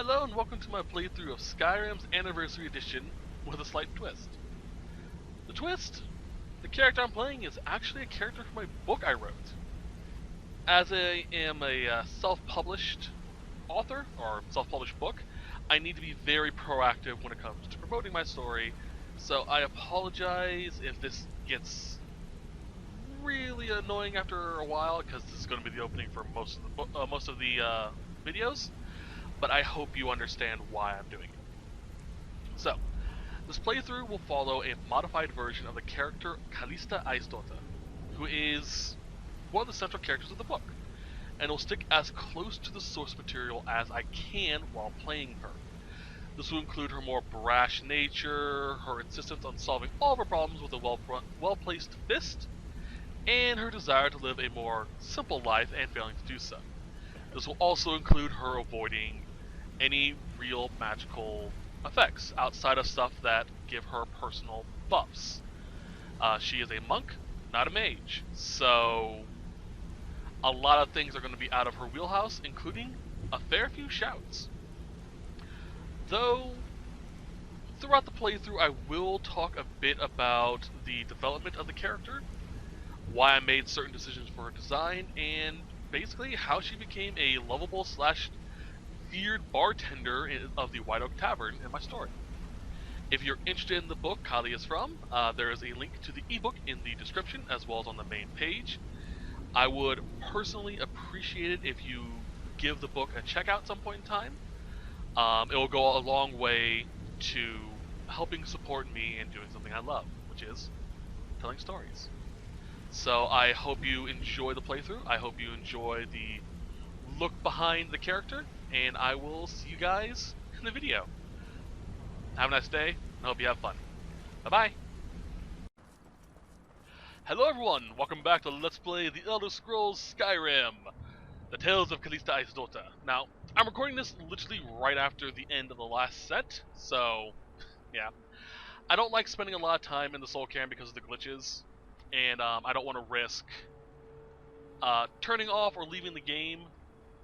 Hello and welcome to my playthrough of Skyrim's Anniversary Edition with a slight twist. The twist? The character I'm playing is actually a character from a book I wrote. As I am a self-published author, or self-published book, I need to be very proactive when it comes to promoting my story, so I apologize if this gets really annoying after a while, because this is going to be the opening for most of the videos. But I hope you understand why I'm doing it. So, this playthrough will follow a modified version of the character Kallista Aisdottir, who is one of the central characters of the book, and will stick as close to the source material as I can while playing her. This will include her more brash nature, her insistence on solving all of her problems with a well-placed fist, and her desire to live a more simple life and failing to do so. This will also include her avoiding any real magical effects outside of stuff that give her personal buffs. She is a monk, not a mage, so a lot of things are going to be out of her wheelhouse, including a fair few shouts. Though, throughout the playthrough I will talk a bit about the development of the character, why I made certain decisions for her design, and basically how she became a lovable / feared bartender of the White Oak Tavern in my story. If you're interested in the book Kali is from, there is a link to the ebook in the description as well as on the main page. I would personally appreciate it if you give the book a check out at some point in time. It will go a long way to helping support me in doing something I love, which is telling stories. So I hope you enjoy the playthrough. I hope you enjoy the look behind the character, and I will see you guys in the video. Have a nice day, and I hope you have fun. Bye-bye! Hello everyone, welcome back to Let's Play The Elder Scrolls Skyrim, The Tales of Kallista Aisdottir. Now, I'm recording this literally right after the end of the last set, so, yeah. I don't like spending a lot of time in the Soul Cairn because of the glitches, and I don't want to risk turning off or leaving the game,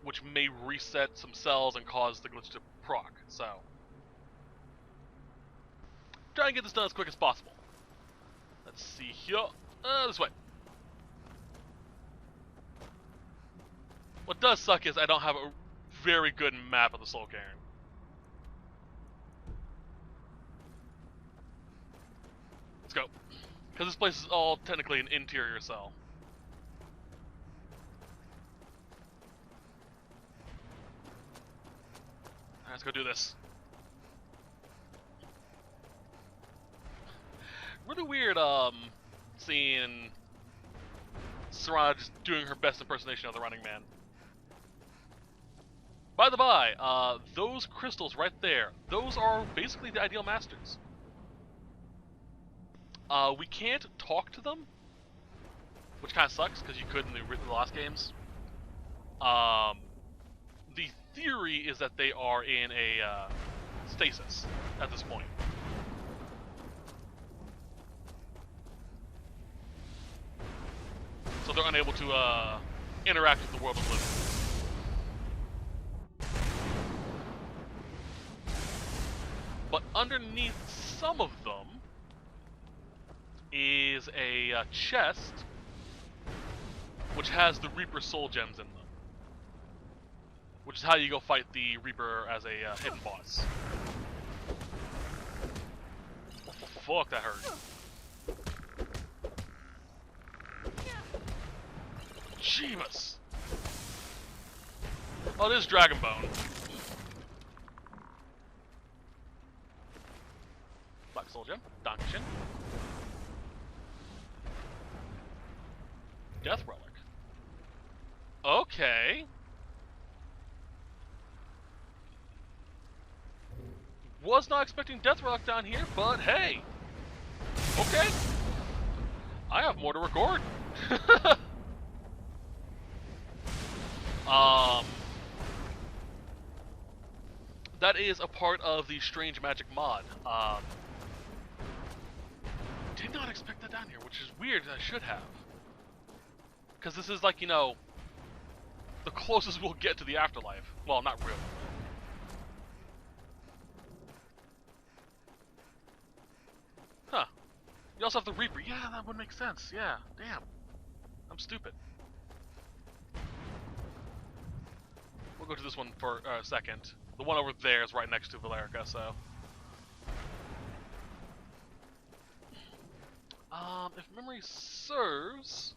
which may reset some cells and cause the glitch to proc, so try and get this done as quick as possible. Let's see here. This way. What does suck is I don't have a very good map of the Soul Cairn. Let's go. Because this place is all technically an interior cell. Let's go do this. Really weird, seeing Serana just doing her best impersonation of the Running Man. By the by, those crystals right there, those are basically the ideal masters. We can't talk to them, which kind of sucks, because you could in the last games. The theory is that they are in a stasis at this point. So they're unable to interact with the world of living. But underneath some of them is a chest which has the Reaper soul gems in them. Which is how you go fight the Reaper as a hidden boss. Fuck, that hurt. Jeebus! Oh, this is Dragon Bone. Black Soul Gem. Dankeschön. Death Relic. Okay. Was not expecting Death Relic down here, but hey! Okay! I have more to record! That is a part of the Strange Magic mod. Did not expect that down here, which is weird, I should have. Because this is like, you know, the closest we'll get to the afterlife. Well, not really. also have the Reaper. Yeah, that would make sense. Yeah, damn. I'm stupid. We'll go to this one for a second. The one over there is right next to Valerica, so... if memory serves...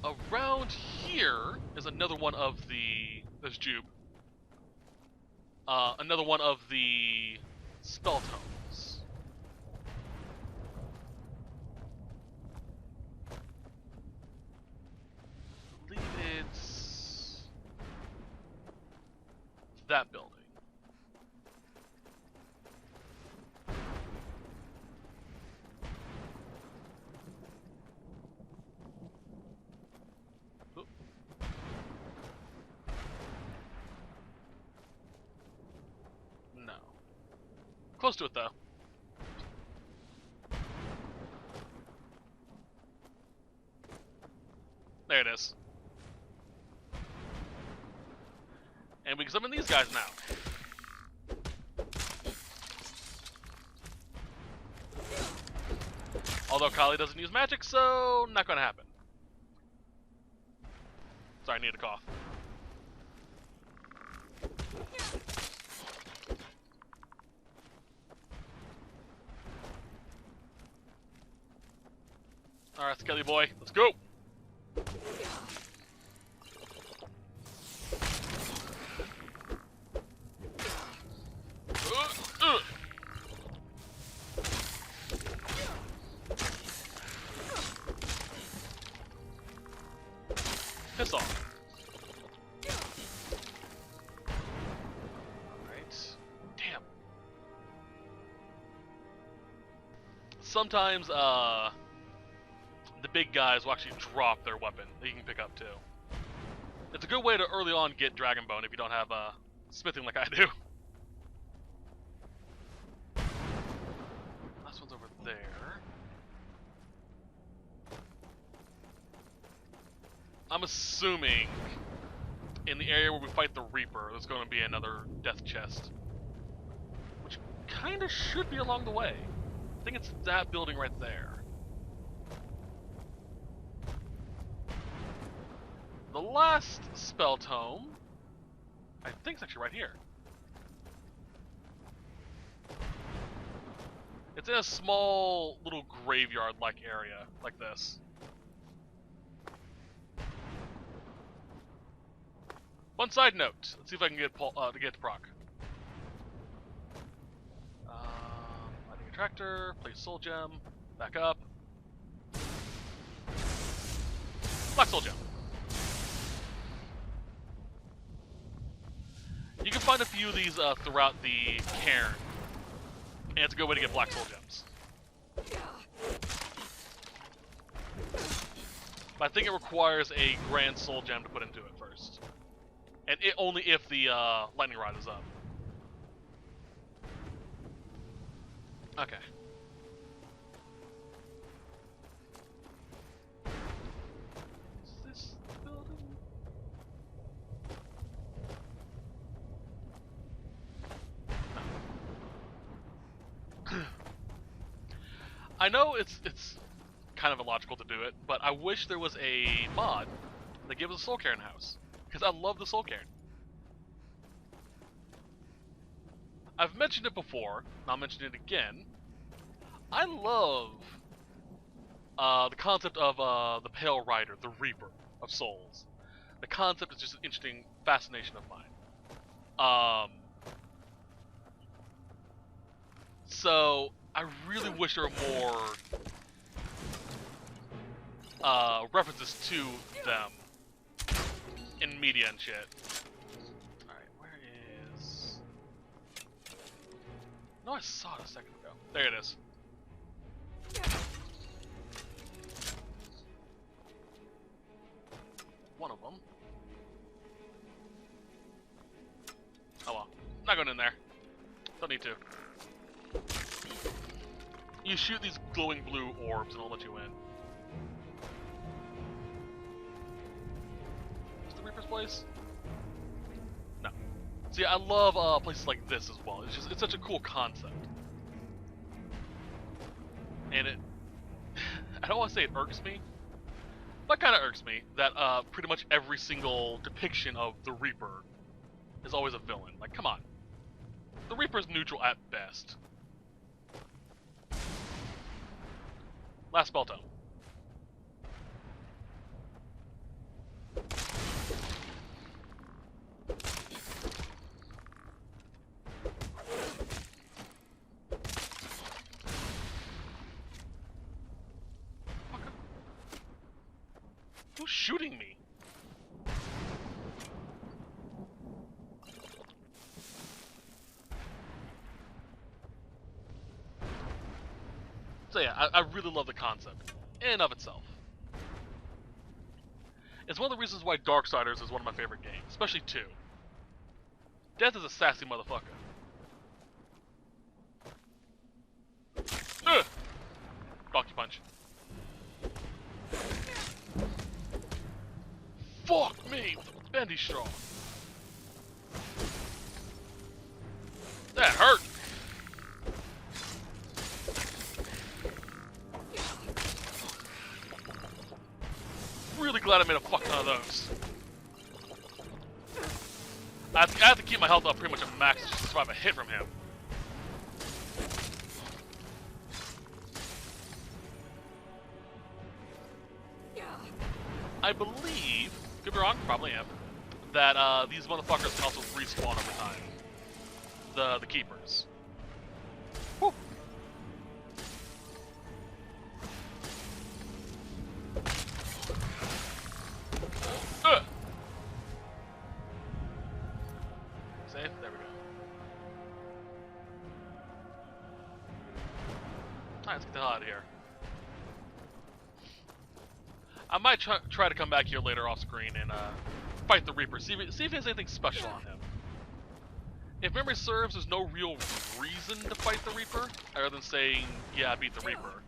Around here is another one of the... There's Jube. Another one of the spell tomes. I believe it's that building. Oop. No. Close to it, though. There it is. And we can summon these guys now. Although Kali doesn't use magic, so not gonna happen. Sorry, I need a cough. Alright, Skelly boy, let's go! Piss off. Alright. Damn. Sometimes, the big guys will actually drop their weapon that you can pick up, too. It's a good way to early on get Dragon Bone if you don't have, smithing like I do. Last one's over there. I'm assuming in the area where we fight the Reaper, there's going to be another death chest. Which kind of should be along the way. I think it's that building right there. The last spell tome, I think it's actually right here. It's in a small little graveyard-like area, like this. One side note. Let's see if I can get to proc. Lighting a tractor, place soul gem, back up. Black soul gem. You can find a few of these throughout the cairn, and it's a good way to get black soul gems. But I think it requires a grand soul gem to put into it first. And only if the lightning rod is up. Okay. Is this the building? No. I know it's kind of illogical to do it, but I wish there was a mod that gives us a Soul Cairn house. Because I love the Soul Cairn. I've mentioned it before, and I'll mention it again. I love the concept of the Pale Rider, the Reaper of Souls. The concept is just an interesting fascination of mine. So, I really wish there were more references to them in media and shit. Alright, where is... No, I saw it a second ago. There it is. One of them. Oh well. Not going in there. Don't need to. You shoot these glowing blue orbs and I'll let you in. Reaper's place? No. See, I love places like this as well. It's such a cool concept. And it, I don't want to say it irks me, but it kind of irks me that pretty much every single depiction of the Reaper is always a villain. Like, come on. The Reaper's neutral at best. Last spell tome. Who's shooting me? So yeah, I really love the concept, in and of itself. It's one of the reasons why Darksiders is one of my favorite games, especially 2. Death is a sassy motherfucker. Ugh! Donkey punch. Fuck me with a bendy straw. That hurt. Really glad I made a fuck ton of those. I have to keep my health up pretty much at max just to survive a hit from him. I believe, could be wrong, probably am, that these motherfuckers can also respawn over time. The keepers. Whew. Save? There we go. Alright, let's get the hell out of here. I might try to come back here later off screen and fight the Reaper, see if he has anything special on him. If memory serves, there's no real reason to fight the Reaper, other than saying, yeah, beat the Reaper.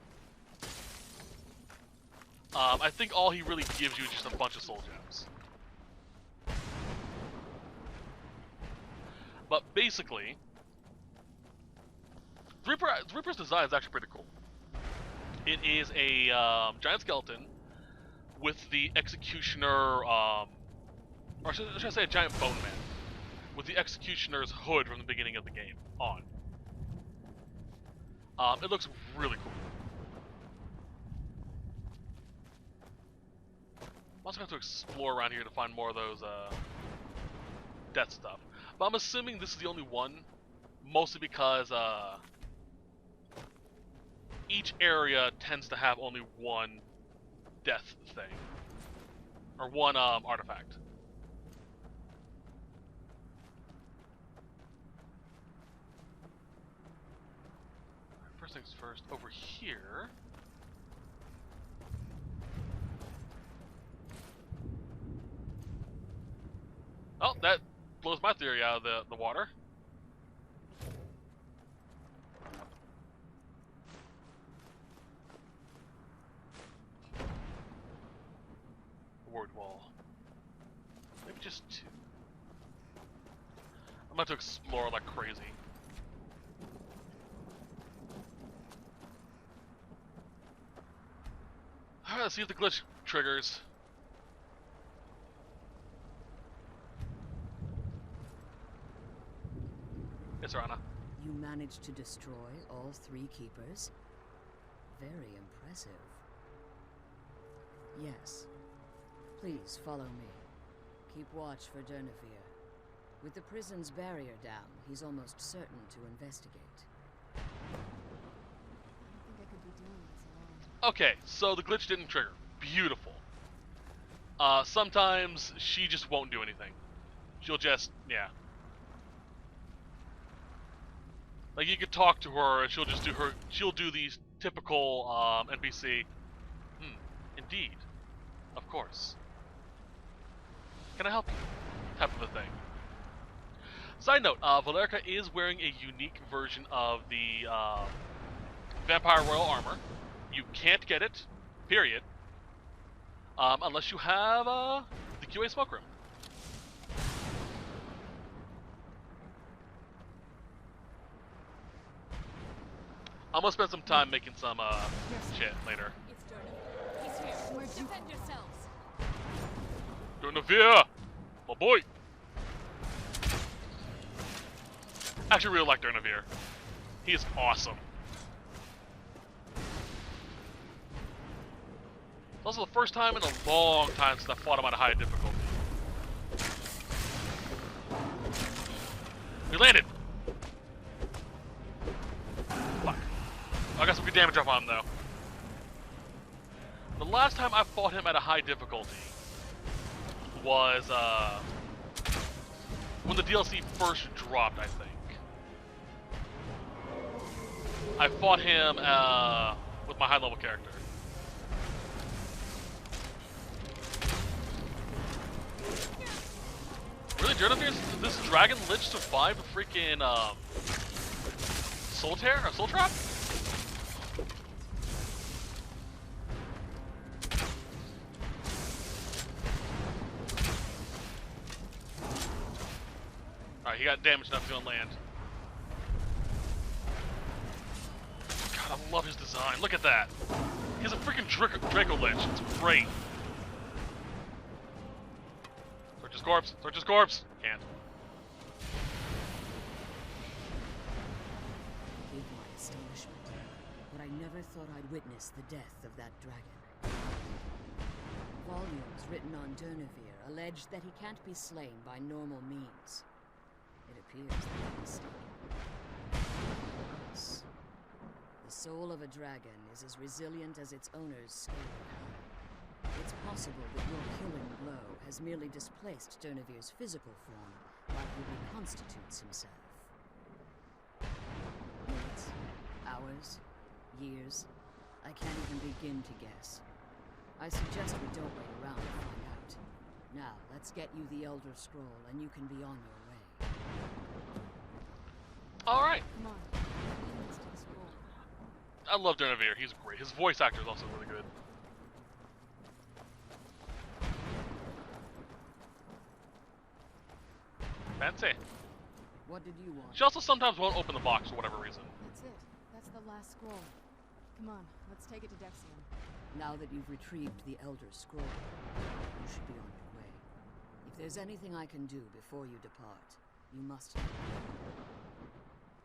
I think all he really gives you is just a bunch of soul gems. But basically, the Reaper's design is actually pretty cool. It is a giant skeleton with the Executioner, or should I say a giant bone man, with the Executioner's hood from the beginning of the game on. It looks really cool. I'm also going to explore around here to find more of those death stuff. But I'm assuming this is the only one, mostly because each area tends to have only one death thing, or one artifact. First things first, over here. Oh, that blows my theory out of the water. Ward wall. Maybe just 2. I'm about to explore like crazy. Alright, let's see if the glitch triggers. Yes, Rana. You managed to destroy all 3 keepers? Very impressive. Yes. Please follow me. Keep watch for Durnavir. With the prison's barrier down, he's almost certain to investigate. I don't think I could be doing this alone. Okay, so the glitch didn't trigger. Beautiful. Sometimes she just won't do anything. She'll just, yeah. Like, you could talk to her and she'll do these typical NPC, indeed, of course. Can I help you? Type of a thing. Side note, Valerka is wearing a unique version of the Vampire Royal Armor. You can't get it, period, unless you have the QA Smoke Room. I'm gonna spend some time making some shit later. It's Dernavier. He's here. Defend yourselves. Dernavier, my boy. I actually really like Dernavier. He is awesome. It's also the first time in a long time since I fought him at a high difficulty. We landed! Fuck. I got some good damage off on him, though. The last time I fought him at a high difficulty was, when the DLC first dropped, I think. I fought him, with my high-level character. Really, Dernavier, this Dragon Lich survived a freaking, Soul Tear? A Soul Trap? Alright, he got damaged enough to go on land. God, I love his design. Look at that. He has a freaking Draco Lich. It's great. Search his corpse. Search his corpse. Can't. With my astonishment, but I never thought I'd witness the death of that dragon. Volumes written on Dernavier allege that he can't be slain by normal means. It appears that I'm mistaken. Yes. The soul of a dragon is as resilient as its owner's scaling power. It's possible that your killing blow has merely displaced Dernavier's physical form while he reconstitutes himself. Minutes, hours, years, I can't even begin to guess. I suggest we don't wait around to find out. Now, let's get you the Elder Scroll and you can be on your way. Alright. Come on. Lead us to the scroll. I love Dernavier. He's great. His voice actor is also really good. Fancy. What did you want? She also sometimes won't open the box for whatever reason. That's it. That's the last scroll. Come on, let's take it to Dexion. Now that you've retrieved the Elder Scroll, you should be on your way. If there's anything I can do before you depart, you must know.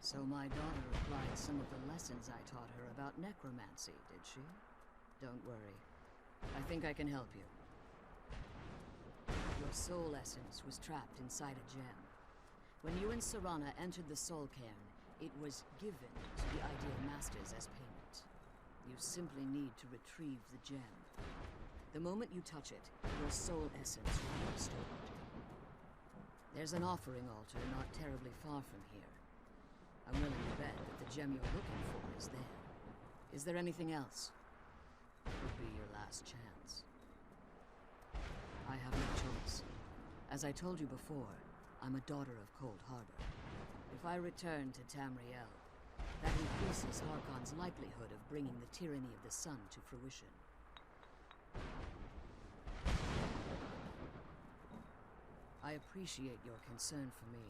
So my daughter applied some of the lessons I taught her about necromancy, did she? Don't worry. I think I can help you. Your soul essence was trapped inside a gem. When you and Serana entered the Soul Cairn, it was given to the Ideal Masters as payment. You simply need to retrieve the gem. The moment you touch it, your soul essence will be restored. There's an offering altar not terribly far from here. I'm willing to bet that the gem you're looking for is there. Is there anything else? It would be your last chance. I have no choice. As I told you before, I'm a daughter of Cold Harbor. If I return to Tamriel, that increases Harkon's likelihood of bringing the tyranny of the sun to fruition. I appreciate your concern for me,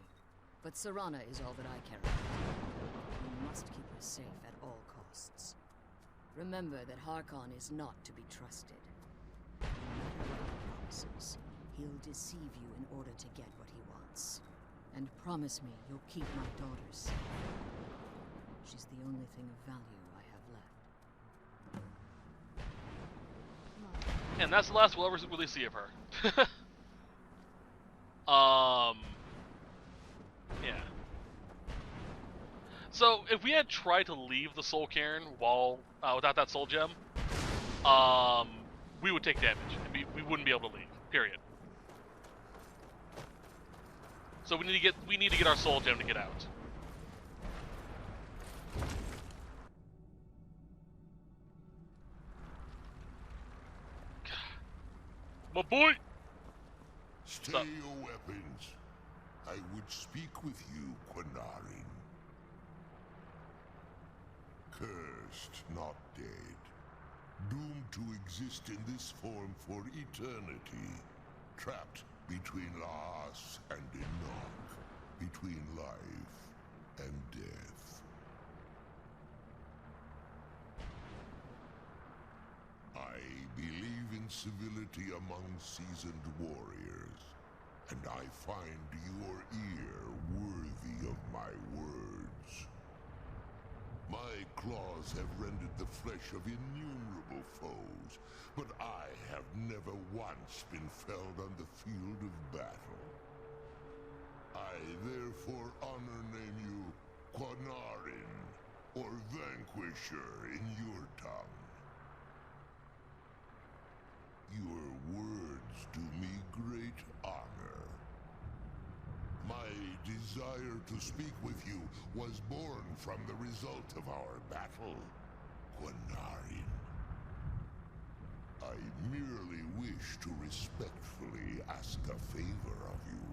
but Serana is all that I care about. You must keep her safe at all costs. Remember that Harkon is not to be trusted. No matter what he promises, he'll deceive you in order to get what he wants. And promise me you'll keep my daughter safe. She's the only thing of value I have left. And that's the last we'll ever really see of her. Yeah. So, if we had tried to leave the Soul Cairn while, without that Soul Gem, we would take damage, and we wouldn't be able to leave, period. So we need to get our Soul Gem to get out. My boy! Stay your weapons. I would speak with you, Quinarin. Cursed, not dead. Doomed to exist in this form for eternity. Trapped between Laas and Enoch. Between life and death. civility among seasoned warriors, and I find your ear worthy of my words. My claws have rended the flesh of innumerable foes, but I have never once been felled on the field of battle. I therefore honor name you Quanarin, or Vanquisher in your tongue. Your words do me great honor. My desire to speak with you was born from the result of our battle, Quanarin. I merely wish to respectfully ask a favor of you.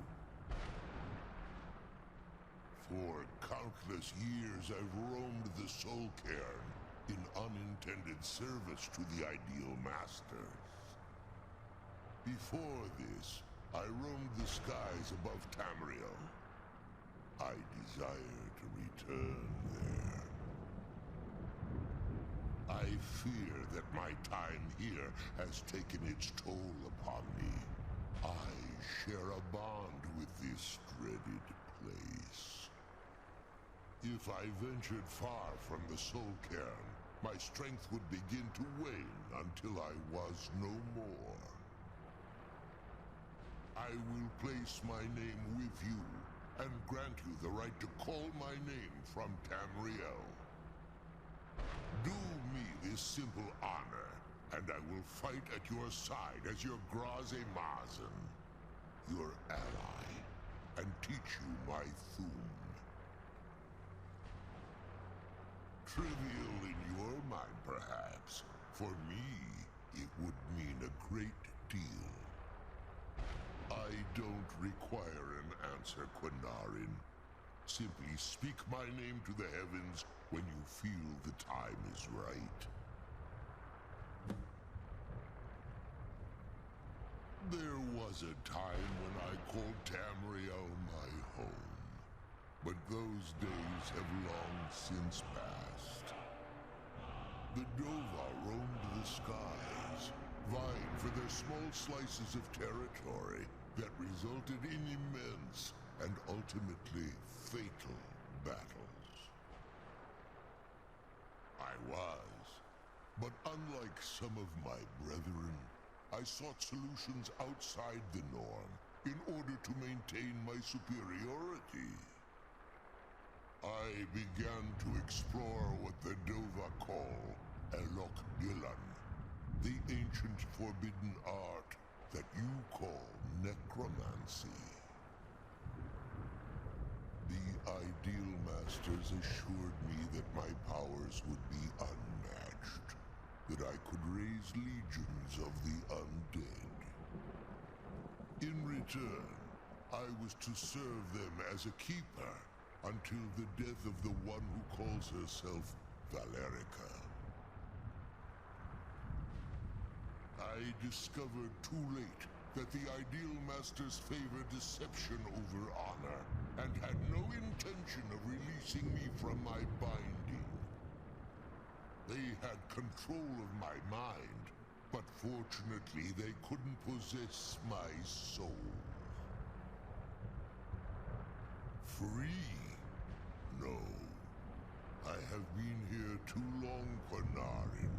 For countless years I've roamed the Soul Cairn in unintended service to the Ideal Masters. Before this, I roamed the skies above Tamriel. I desire to return there. I fear that my time here has taken its toll upon me. I share a bond with this dreaded place. If I ventured far from the Soul Cairn, my strength would begin to wane until I was no more. I will place my name with you, and grant you the right to call my name from Tamriel. Do me this simple honor, and I will fight at your side as your Graze Mazen, your ally, and teach you my Thum. Trivial in your mind, perhaps. For me, it would mean a great deal. I don't require an answer, Quanarin. Simply speak my name to the heavens when you feel the time is right. There was a time when I called Tamriel my home, but those days have long since passed. The Dova roamed the skies, vying for their small slices of territory that resulted in immense and ultimately fatal battles. I was, but unlike some of my brethren, I sought solutions outside the norm in order to maintain my superiority. I began to explore what the Dova call Elok Gilan, the ancient forbidden art that you call necromancy. The Ideal Masters assured me that my powers would be unmatched, that I could raise legions of the undead. In return, I was to serve them as a keeper until the death of the one who calls herself Valerica. I discovered too late that the Ideal Masters favor deception over honor, and had no intention of releasing me from my binding. They had control of my mind, but fortunately they couldn't possess my soul. Free? No. I have been here too long, Quanarin.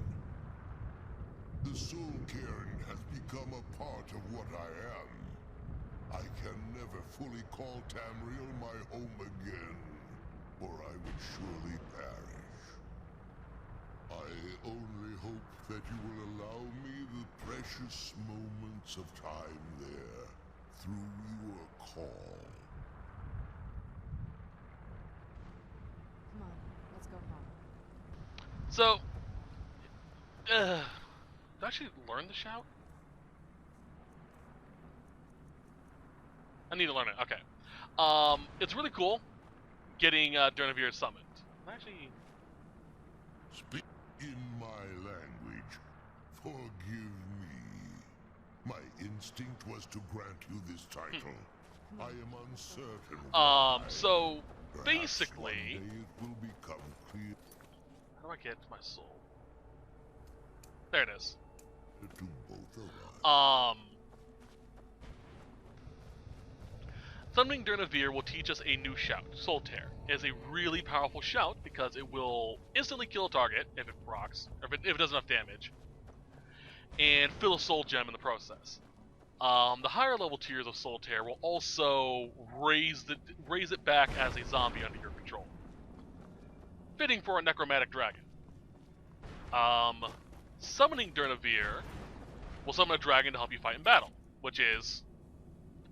The Soul Cairn has become a part of what I am. I can never fully call Tamriel my home again, or I would surely perish. I only hope that you will allow me the precious moments of time there, through your call. Come on, let's go home. So, did I actually learn the shout? I need to learn it. Okay. It's really cool getting Durnavir summoned. Actually, Speak in my language. Forgive me. My instinct was to grant you this title. I am uncertain why. so Perhaps basically, one day it will become clear. how do I get to my soul? There it is. To both of us. Summoning Durnavir will teach us a new shout, Soul Tear. It is a really powerful shout because it will instantly kill a target if it procs, or if it does enough damage, and fill a soul gem in the process. The higher level tiers of Soul Tear will also raise it back as a zombie under your control. Fitting for a necromantic dragon. Summoning Durnavir will summon a dragon to help you fight in battle, which is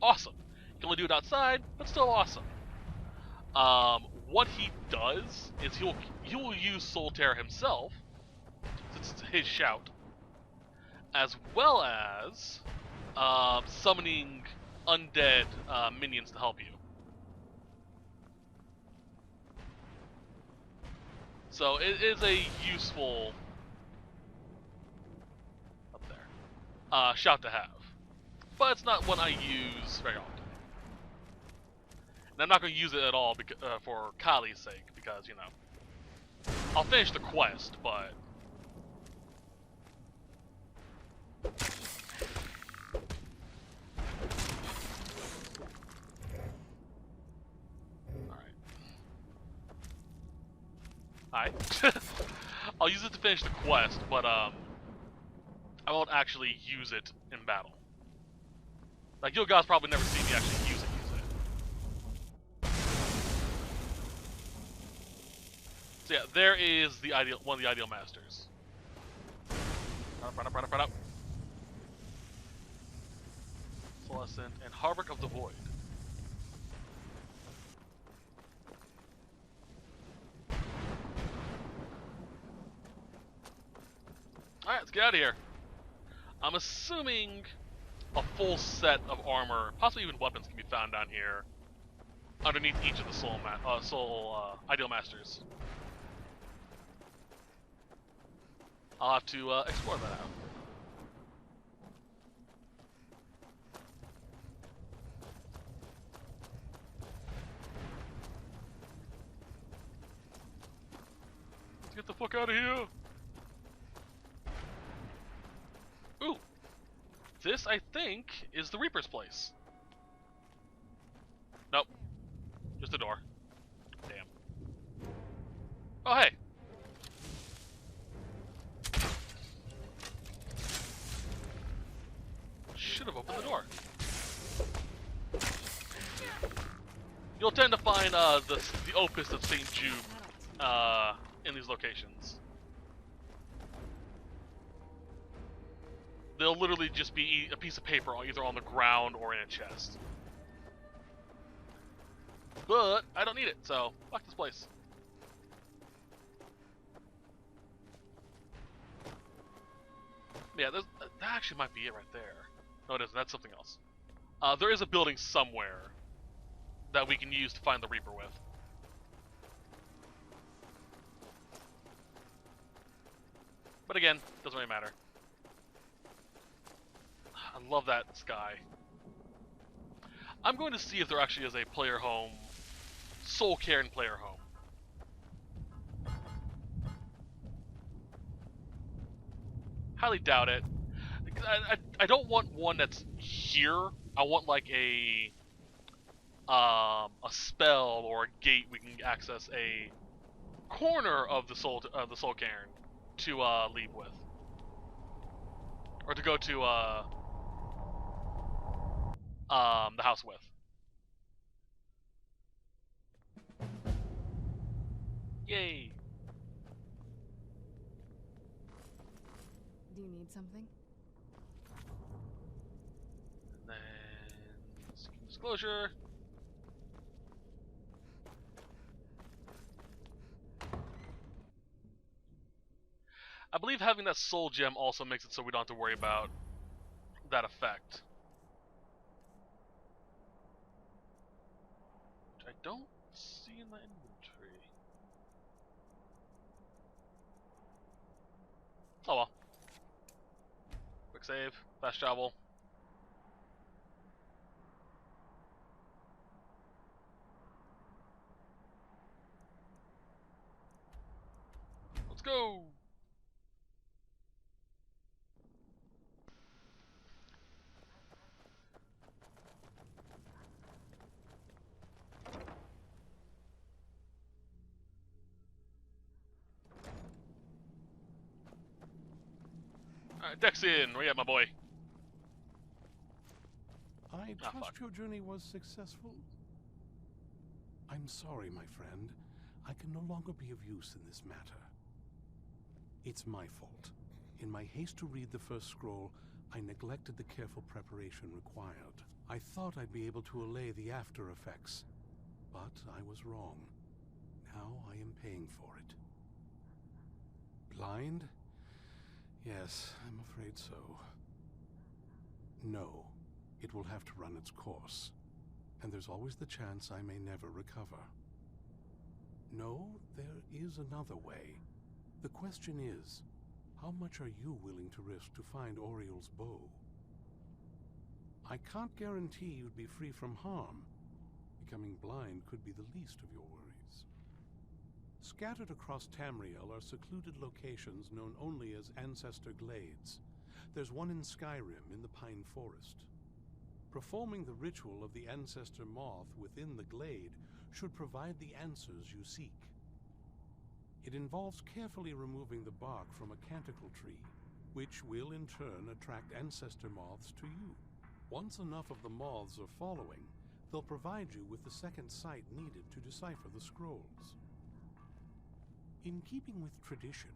awesome. You can only do it outside, but still awesome. What he does is he will use Soul Tear himself, since it's his shout, as well as summoning undead minions to help you. So it is a useful shout to have, but it's not one I use very often. And I'm not going to use it at all for Kali's sake, because, you know, I'll finish the quest, but alright. I'll use it to finish the quest, but I won't actually use it in battle. Like, you guys probably never seen me actually use it. So yeah, there is the one of the ideal masters. Run up. Solescent and Harvard of the Void. Alright, let's get out of here. I'm assuming a full set of armor, possibly even weapons, can be found down here underneath each of the soul ideal masters. I'll have to explore that out. Let's get the fuck out of here! Ooh! This, I think, is the Reaper's place. Nope. Just a door. Damn. Oh, hey! Should have opened the door. You'll tend to find the Opus of St. Jude in these locations. They'll literally just be a piece of paper either on the ground or in a chest. But I don't need it, so fuck this place. Yeah, that actually might be it right there. No, it isn't. That's something else. There is a building somewhere that we can use to find the Reaper with. But again, doesn't really matter. I love that sky. I'm going to see if there actually is a player home, Soul Cairn player home. Highly doubt it. I don't want one that's here. I want like a spell or a gate we can access a corner of the Soul Cairn to leave with, or to go to the house with. Yay! Do you need something? And then disclosure. I believe having that soul gem also makes it so we don't have to worry about that effect. Which I don't see in my inventory. Oh well. Quick save, fast travel. Let's go! Alright, Dexian, where you at, my boy? I Ah, trust fuck. your journey was successful? I'm sorry, my friend. I can no longer be of use in this matter. It's my fault. In my haste to read the first scroll, I neglected the careful preparation required. I thought I'd be able to allay the after effects, but I was wrong. Now I am paying for it. Blind? Yes, I'm afraid so. No, it will have to run its course, and there's always the chance I may never recover. No, there is another way. The question is, how much are you willing to risk to find Oriel's bow? I can't guarantee you'd be free from harm. Becoming blind could be the least of your worries. Scattered across Tamriel are secluded locations known only as Ancestor Glades. There's one in Skyrim in the Pine Forest. Performing the ritual of the Ancestor Moth within the glade should provide the answers you seek. It involves carefully removing the bark from a canticle tree, which will in turn attract ancestor moths to you. Once enough of the moths are following, they'll provide you with the second sight needed to decipher the scrolls. In keeping with tradition,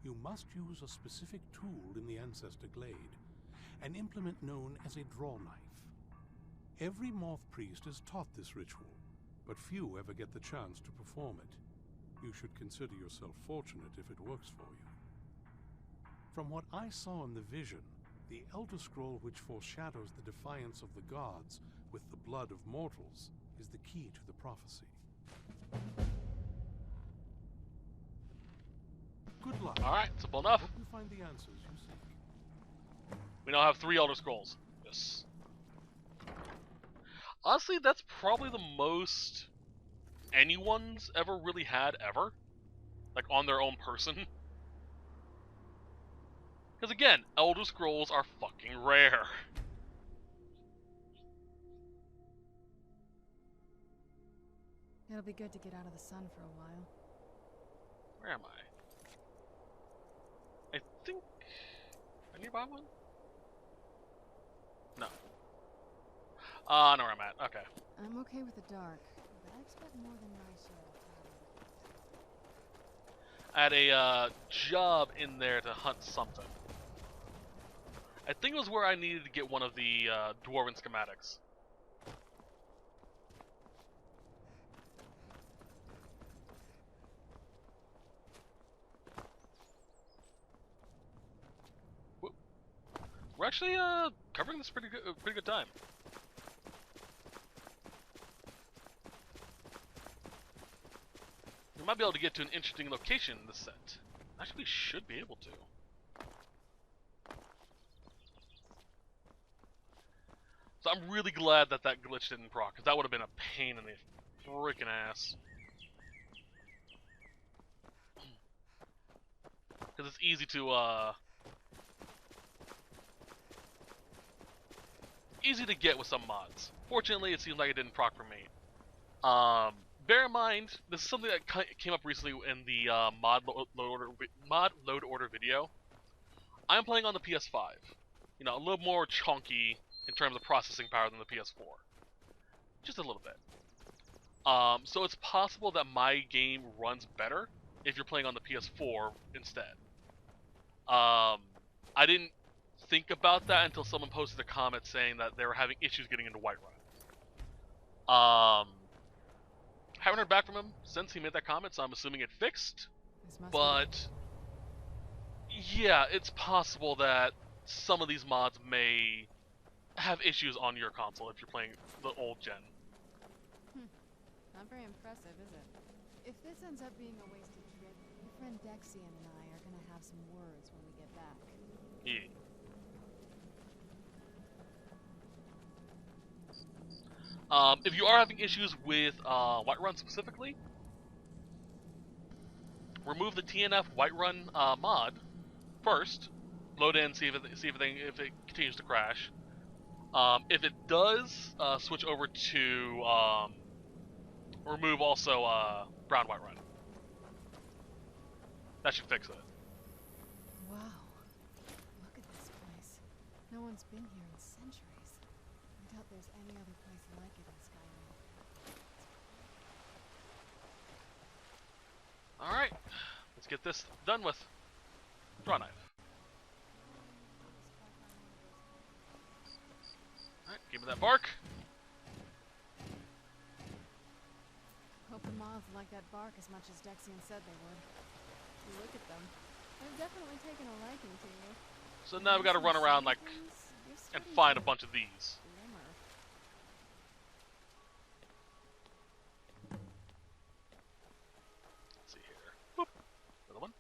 you must use a specific tool in the Ancestor Glade, an implement known as a draw knife. Every moth priest is taught this ritual, but few ever get the chance to perform it. You should consider yourself fortunate if it works for you. From what I saw in the vision, the Elder Scroll which foreshadows the defiance of the gods with the blood of mortals is the key to the prophecy. Good luck. Alright, simple enough. Hope you find the answers you seek. We now have 3 Elder Scrolls. Yes. Honestly, that's probably the most anyone's ever really had ever. Like, on their own person. Because again, Elder Scrolls are fucking rare. It'll be good to get out of the sun for a while. Where am I? I think... I need to buy one? No. I know where I'm at. Okay. I'm okay with the dark, but I expect more than my share of I had a job in there to hunt something. I think it was where I needed to get one of the dwarven schematics. Whoop. We're actually covering this pretty good time. We might be able to get to an interesting location in this set. Actually, we should be able to. So I'm really glad that that glitch didn't proc, because that would have been a pain in the freaking ass. Because it's easy to get with some mods. Fortunately, it seems like it didn't proc for me. Bear in mind, this is something that came up recently in the mod load order video. I'm playing on the PS5. You know, a little more chunky in terms of processing power than the PS4. Just a little bit. So it's possible that my game runs better if you're playing on the PS4 instead. I didn't think about that until someone posted a comment saying that they were having issues getting into Whiterun. Haven't heard back from him since he made that comment, so I'm assuming it fixed. But yeah, it's possible that some of these mods may have issues on your console if you're playing the old gen. Not very impressive, is it? If this ends up being a wasted trip, your friend Dexian and I are gonna have some words when we get back. Yeah. If you are having issues with Whiterun specifically, remove the TNF Whiterun mod first. Load in, see if it continues to crash. If it does, switch over to remove also Brown Whiterun. That should fix it. Wow. Look at this No one's been here in centuries. I doubt there's any other place like it in Skyrim. Alright, let's get this done with. Draw knife. Alright, give me that bark. Hope the moths like that bark as much as Dexian said they would. You look at them. They've definitely taken a liking to you. So now we gotta run around like and find a bunch of these. Let's see here. Boop. Another one.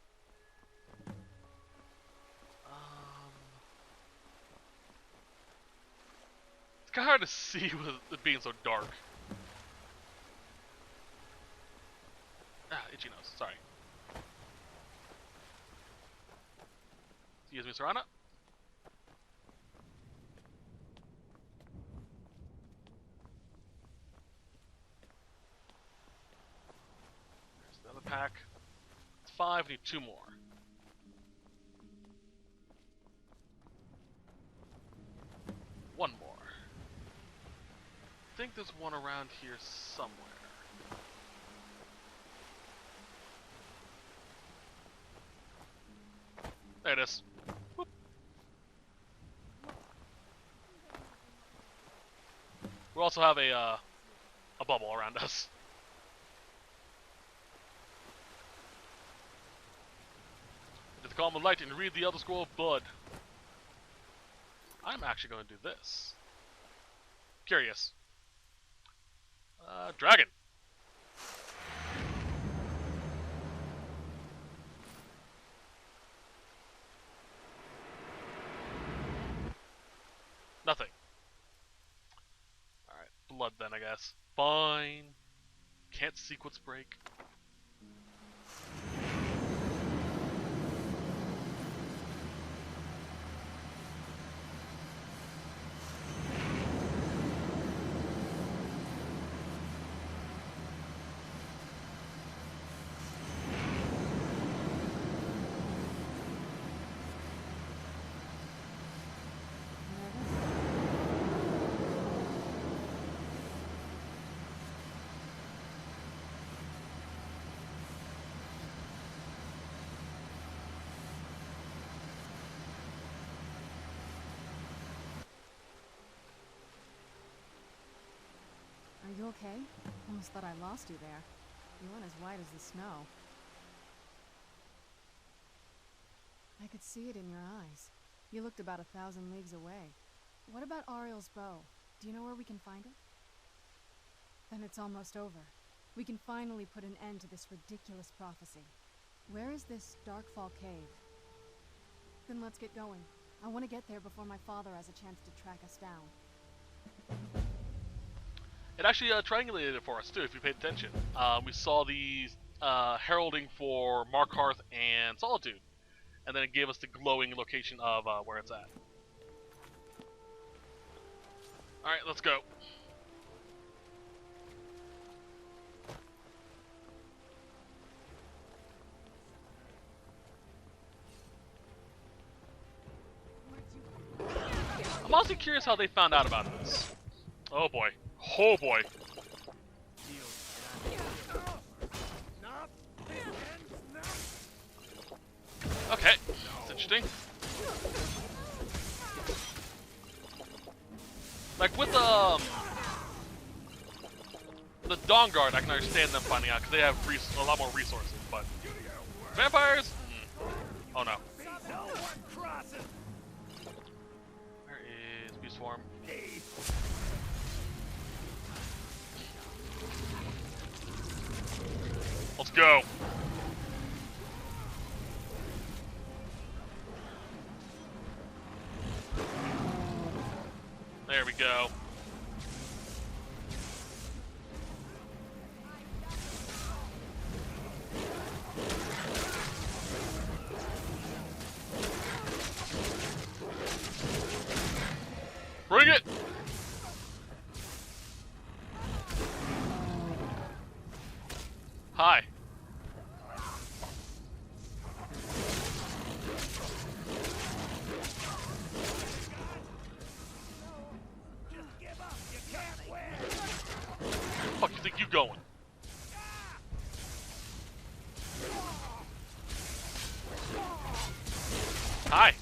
It's kinda hard to see with it being so dark. Ah, itchy nose, sorry. Excuse me, Serana. There's another pack. It's 5, we need 2 more. One more. I think there's one around here somewhere. There it is. Whoop. We also have a bubble around us. Just calm the light and read the Elder Scroll of Blood. I'm actually going to do this. Curious. Dragon. Nothing. Alright, blood then, I guess. Fine. Can't sequence break. Are you okay? Almost thought I lost you there. You went as white as the snow. I could see it in your eyes. You looked about 1,000 leagues away. What about Ariel's bow? Do you know where we can find it? Then it's almost over. We can finally put an end to this ridiculous prophecy. Where is this Darkfall cave? Then let's get going. I want to get there before my father has a chance to track us down. It actually triangulated it for us too, if you paid attention. We saw the heralding for Markarth and Solitude, and then it gave us the glowing location of where it's at. Alright, let's go. I'm also curious how they found out about this. Oh boy. Oh boy. Okay, that's interesting. Like with the Dawn Guard, I can understand them finding out because they have a lot more resources. But vampires? Oh no. Where is Beast Swarm? Let's go. There we go. Bring it! Hi. Hi.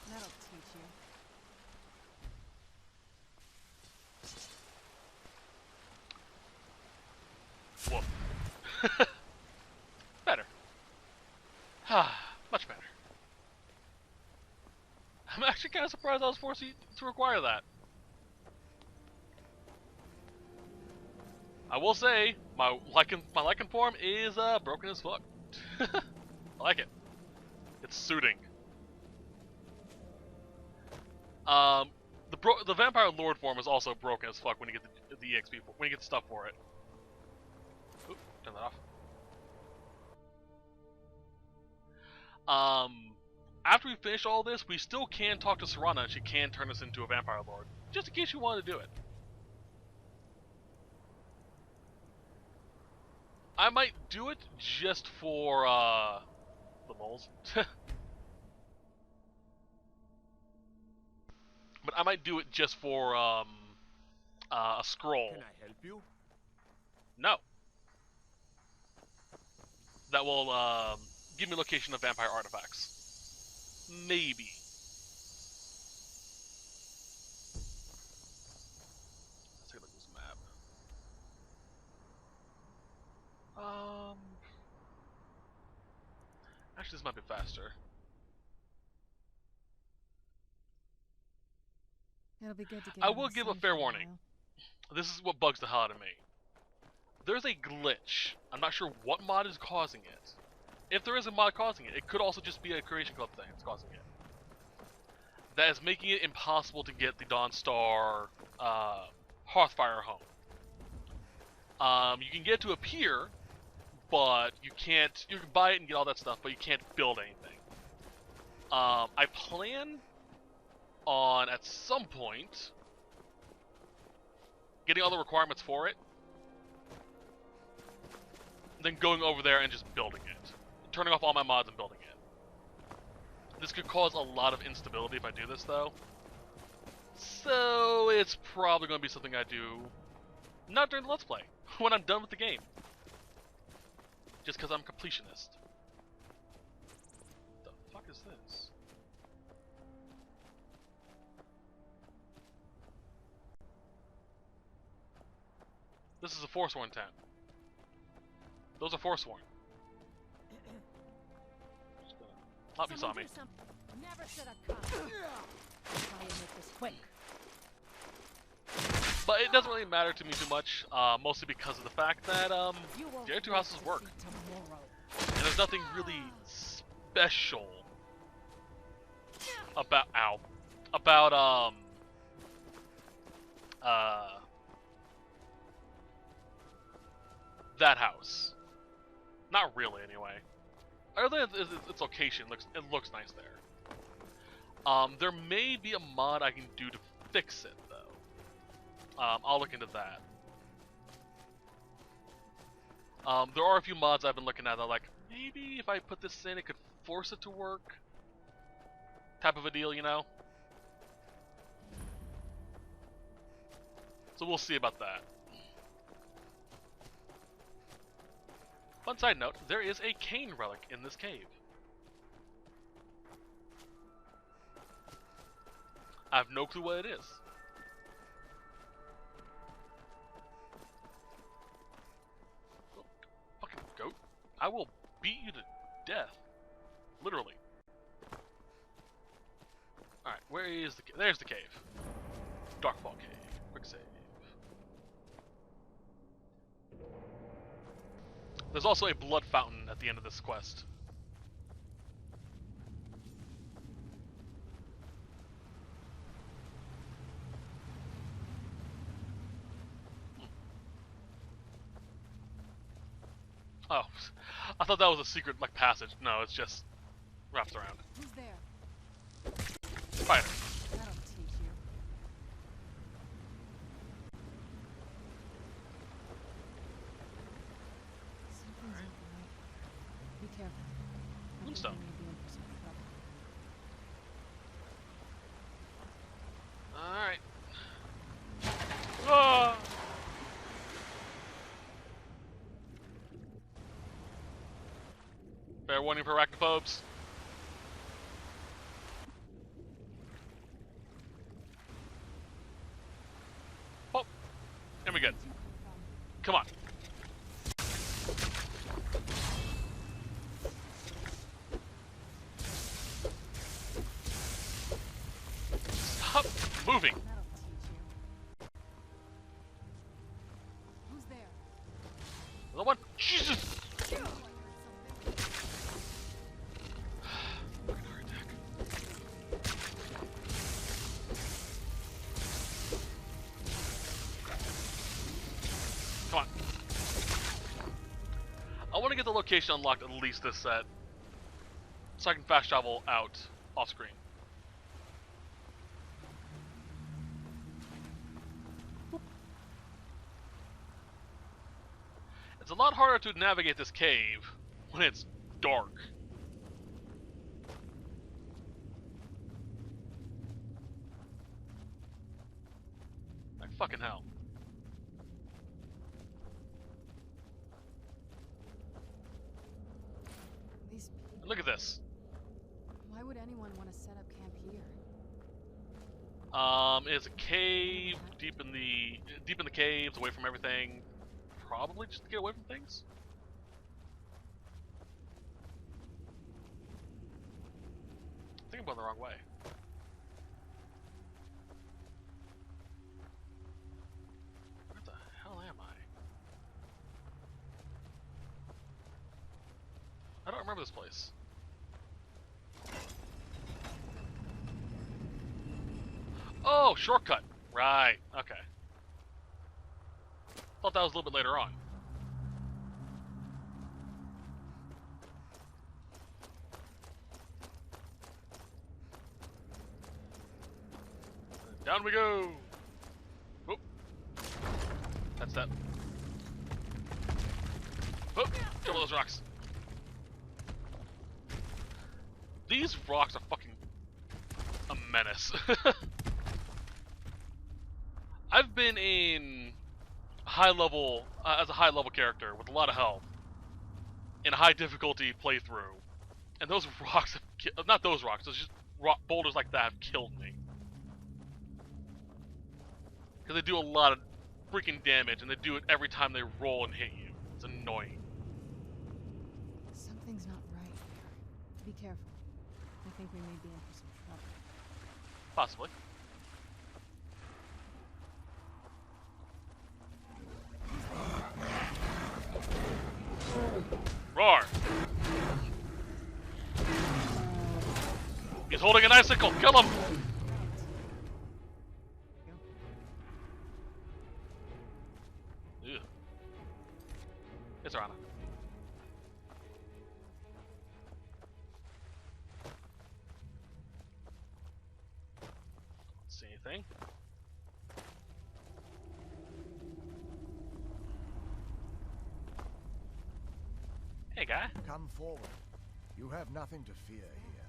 That'll teach you. Whoa. Better. Much better. I'm actually kind of surprised I was forced to require that. I will say, my Lycan form is broken as fuck. I like it. It's suiting. The Vampire Lord form is also broken as fuck when you get the EXP when you get the stuff for it. Oop, turn that off. After we finish all this, we still can talk to Serana and she can turn us into a Vampire Lord. Just in case you want to do it. I might do it just for, the lulz. But I might do it just for, a scroll. Can I help you? No. That will, give me location of vampire artifacts. Maybe. Let's take a look at this map. Actually, this might be faster. It'll be good to get I out of will the give sun a fair for a warning. while. This is what bugs the hell out of me. There's a glitch. I'm not sure what mod is causing it. If there is a mod causing it, it could also just be a Creation Club thing that's causing it. That is making it impossible to get the Dawnstar Hearthfire home. You can get it to appear, but you can't. You can buy it and get all that stuff, but you can't build anything. I plan on at some point getting all the requirements for it, then going over there and just building it, turning off all my mods and building it. This could cause a lot of instability if I do this, though. So it's probably going to be something I do not during the Let's Play, when I'm done with the game. Just because I'm completionist. What the fuck is this? This is a Forsworn tent. Those are Forsworn. Oh, he saw me. Never should have come. Try and make this quick. But it doesn't really matter to me too much, mostly because of the fact that the other two houses work. And there's nothing really special about that house. Not really, anyway. Other than its location, it looks nice there. There may be a mod I can do to fix it, though. I'll look into that. There are a few mods I've been looking at that are like, maybe if I put this in, it could force it to work. Type of a deal, you know? So we'll see about that. Fun side note, there is a cane relic in this cave. I have no clue what it is. Oh, fucking goat. I will beat you to death. Literally. Alright, where is the cave? There's the cave. Darkfall Cave. Quick save. There's also a blood fountain at the end of this quest. Oh, I thought that was a secret, like, passage. No, it's just wraps around. Who's there? Spider. That'll teach you. Something's not right. Be careful. I think Moonstone. we may be in for some trouble. Alright. Ah! Fair warning for arachnophobes. Oh, and we good. Come on. Stop moving. That'll teach you. Who's there? Another one. Jesus. Oh, I heard something. Fucking heart attack. Come on. I want to get the location unlocked at least this set, so I can fast travel out off screen. It's a lot harder to navigate this cave when it's dark. Like fucking hell. These people. Look at this. Why would anyone want to set up camp here? It's a cave deep in the caves, away from everything. Probably just to get away from things. I think I'm going the wrong way. Where the hell am I? I don't remember this place. Oh, shortcut. Right. Okay. Thought that was a little bit later on. Down we go. Whoop. That's that. Whoop. Double those rocks. These rocks are fucking a menace. I've been in high level as a high level character with a lot of health in a high difficulty playthrough, and those rocks have not those rocks, those just boulders like that have killed me because they do a lot of freaking damage, and they do it every time they roll and hit you. It's annoying. Something's not right here. Be careful. I think we may be in for some trouble. Possibly. Roar! He's holding an icicle! Kill him! Ew. It's Rana. Don't see anything. Hey, guy. Come forward. You have nothing to fear here.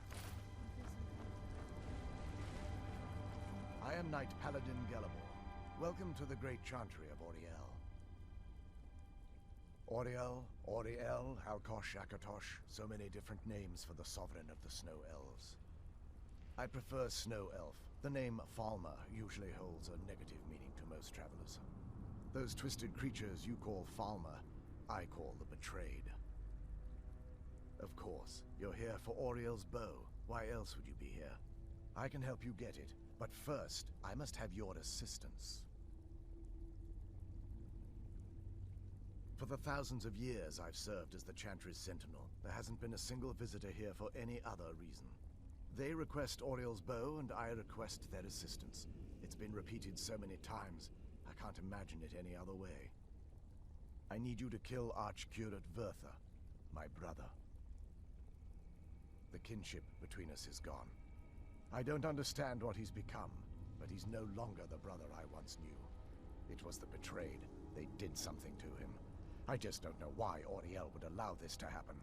I am Knight Paladin Gellamor. Welcome to the great chantry of Auriel. Auriel, Auriel, Alkosh, Akatosh, so many different names for the sovereign of the Snow Elves. I prefer Snow Elf. The name Falmer usually holds a negative meaning to most travelers. Those twisted creatures you call Falmer, I call the Betrayed. Of course, you're here for Auriel's bow. Why else would you be here? I can help you get it, but first, I must have your assistance. For the thousands of years I've served as the Chantry's Sentinel, there hasn't been a single visitor here for any other reason. They request Auriel's bow, and I request their assistance. It's been repeated so many times, I can't imagine it any other way. I need you to kill Archcurate Vertha, my brother. The kinship between us is gone. I don't understand what he's become, but he's no longer the brother I once knew. It was the Betrayed. They did something to him. I just don't know why Auriel would allow this to happen.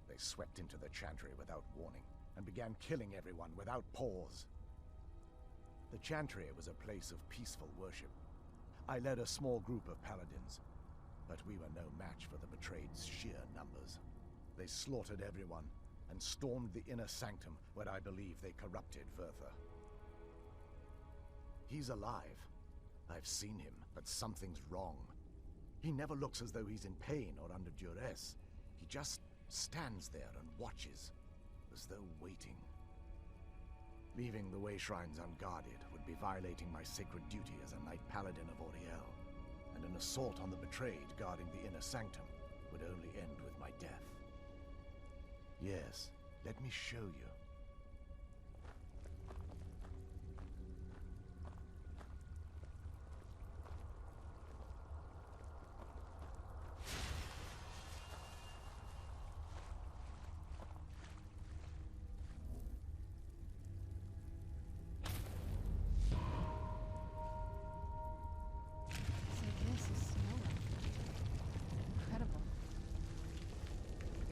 They swept into the Chantry without warning, and began killing everyone without pause. The Chantry was a place of peaceful worship. I led a small group of paladins, but we were no match for the Betrayed's sheer numbers. They slaughtered everyone, and stormed the inner sanctum, where I believe they corrupted Verther. He's alive. I've seen him, but something's wrong. He never looks as though he's in pain or under duress. He just stands there and watches, as though waiting. Leaving the way shrines unguarded would be violating my sacred duty as a Knight Paladin of Overhaul, and an assault on the betrayed guarding the inner sanctum would only end with my death. Yes, let me show you.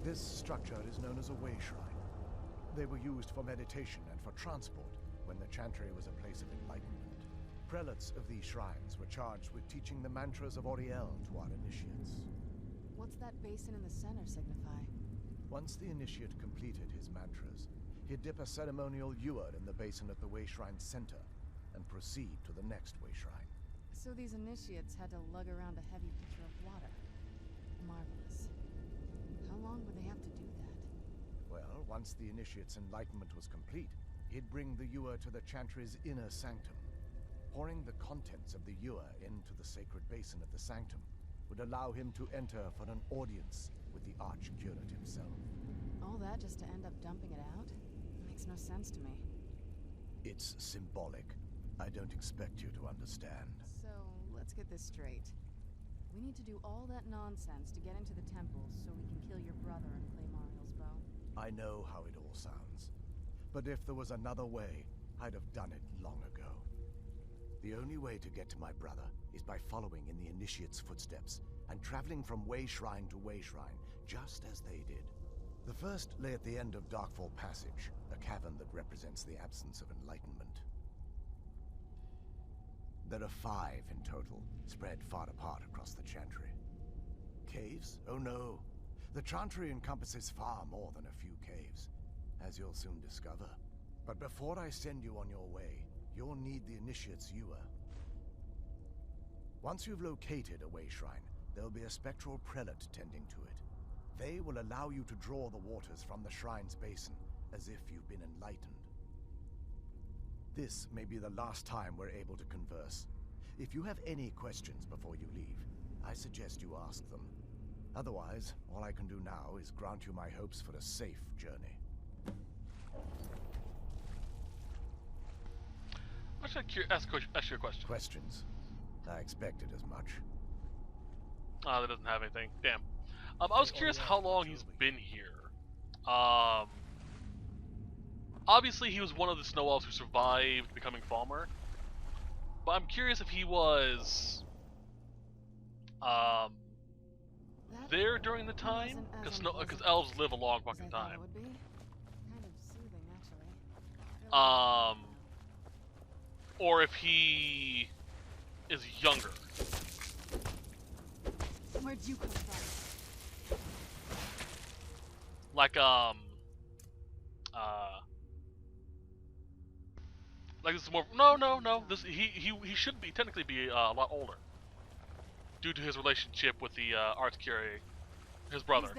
This structure is known as a way shrine. They were used for meditation and for transport when the chantry was a place of enlightenment. Prelates of these shrines were charged with teaching the mantras of Auriel to our initiates. What's that basin in the center signify? Once the initiate completed his mantras, he'd dip a ceremonial ewer in the basin at the way shrine's center and proceed to the next way shrine. So these initiates had to lug around a heavy pitcher of water. Marvelous. How long would they have to do that? Well, once the initiate's enlightenment was complete, he'd bring the ewer to the chantry's inner sanctum. Pouring the contents of the ewer into the sacred basin of the sanctum would allow him to enter for an audience with the Archcurate himself. All that just to end up dumping it out? Makes no sense to me. It's symbolic. I don't expect you to understand. So, let's get this straight. We need to do all that nonsense to get into the temples so we can kill your brother and claim Ariel's bow. I know how it all sounds. But if there was another way, I'd have done it long ago. The only way to get to my brother is by following in the initiate's footsteps and traveling from way shrine to way shrine, just as they did. The first lay at the end of Darkfall Passage, a cavern that represents the absence of enlightenment. There are 5 in total, spread far apart across the chantry. Caves? Oh no. The chantry encompasses far more than a few caves, as you'll soon discover. But before I send you on your way, you'll need the initiate's ewer. Once you've located a way shrine, there'll be a spectral prelate tending to it. They will allow you to draw the waters from the shrine's basin, as if you've been enlightened. This may be the last time we're able to converse. If you have any questions before you leave, I suggest you ask them. Otherwise, all I can do now is grant you my hopes for a safe journey. I'm just gonna ask you a question. Questions? I expected as much. Ah, that doesn't have anything. Damn. I was curious how long he's been here. Obviously, he was one of the Snow Elves who survived becoming Falmer. But I'm curious if he was there during the time, because elves live a long fucking time. Would be. Kind of soothing, actually. Or if he is younger. Where'd you come from? Like this is more. No. This he should be technically be a lot older, due to his relationship with the Archcurate, his brother,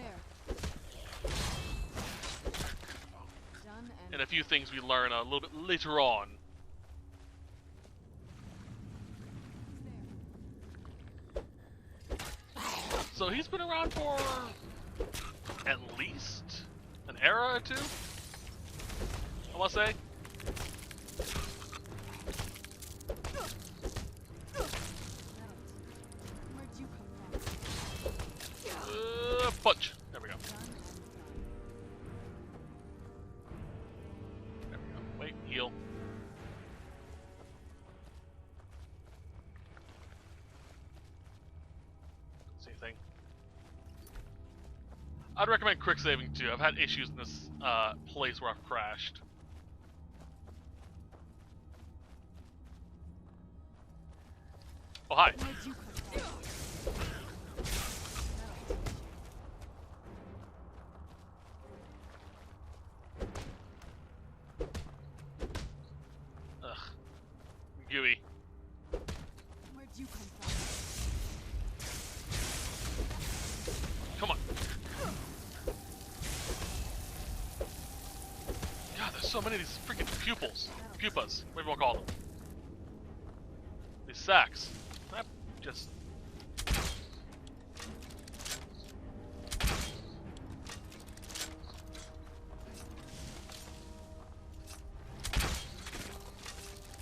and a few things we learn a little bit later on. So he's been around for at least an era or two, I want to say. Where'd you come from? Punch. There we go. There we go. Wait, heal. Same thing. I'd recommend quick saving too. I've had issues in this place where I've crashed. Oh, hi. Where'd you come from? Gooey. Where'd you come from? Come on. God, there's so many of these freaking pupas, whatever you want to call them. These sacks. That just...